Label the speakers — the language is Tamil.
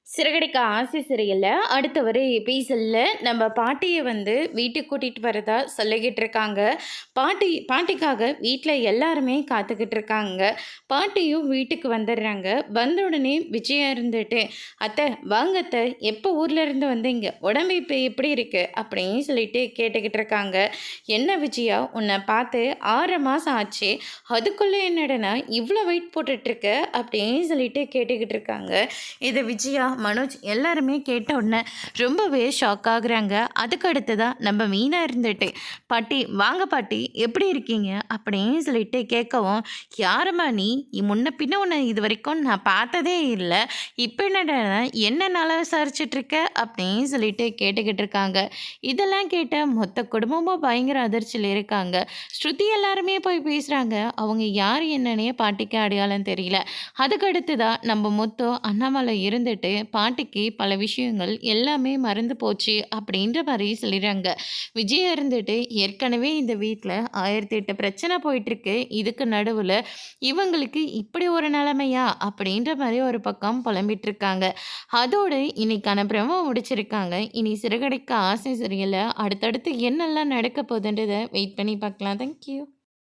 Speaker 1: சிறகடிக்க ஆசை சிறையில் அடுத்த வர எபிசோட்ல நம்ம பாட்டியை வீட்டுக்கு கூட்டிகிட்டு வரதா சொல்லிக்கிட்டு இருக்காங்க. பாட்டிக்காக வீட்டில் எல்லாருமே காத்துக்கிட்டு இருக்காங்க. பாட்டியும் வீட்டுக்கு வந்துடுறாங்க. வந்த உடனே விஜயா இருந்துட்டு, அத்தை வாங்க அத்தை, எப்போ ஊர்ல இருந்து வந்தீங்க, உடம்பு இப்போ எப்படி இருக்கு அப்படின்னு சொல்லிட்டு கேட்டுக்கிட்டு இருக்காங்க. என்ன விஜயா, உன்னை பார்த்து 6 மாதம் ஆச்சு, அதுக்குள்ளே என்னடனா இவ்வளோ வெயிட் போட்டுட்ருக்க அப்படின்னு சொல்லிட்டு கேட்டுக்கிட்டு இருக்காங்க. இதை விஜயா மனோஜ் எல்லாருமே கேட்ட உடனே ரொம்பவே ஷாக் ஆகுறாங்க. அதுக்கு அடுத்ததான் நம்ம மீனா இருந்துட்டு, பாட்டி வாங்க பாட்டி எப்படி இருக்கீங்க அப்படின்னு சொல்லிட்டு கேட்கவும், யாரம்மா நீ, முன்ன பின்ன உன்னை இது வரைக்கும் நான் பார்த்ததே இல்லை, இப்போ என்னடா என்ன நல்லா விசாரிச்சுட்டு இருக்க அப்படின்னு சொல்லிட்டு கேட்டுக்கிட்டு இருக்காங்க. இதெல்லாம் கேட்ட மொத்த குடும்பமும் பயங்கர அதிர்ச்சியில் இருக்காங்க. ஸ்ருதி எல்லாருமே போய் பேசுகிறாங்க. அவங்க யார் என்னன்னே பாட்டிக்கு அடையாளம் தெரியல. அதுக்கு அடுத்ததான் நம்ம மொத்தம் அண்ணாமலை இருந்துட்டு பாட்டிக்கு பல விஷயங்கள் எல்லாமே மறந்து போச்சு அப்படின்ற மாதிரி சொல்லிடுறாங்க. விஜய் இருந்துட்டு ஏற்கனவே இந்த வீட்டில் 1008 பிரச்சனை போயிட்டுருக்கு, இதுக்கு நடுவில் இவங்களுக்கு இப்படி ஒரு நிலைமையா அப்படின்ற மாதிரி ஒரு பக்கம் புலம்பிட்டு இருக்காங்க. அதோடு இன்னைக்கான பிரமோ முடிச்சிருக்காங்க. இனி சிறகடிக்க ஆசை சரியில்லை, அடுத்தடுத்து என்னெல்லாம் நடக்க போகுதுன்றதை வெயிட் பண்ணி பார்க்கலாம். தேங்க்யூ.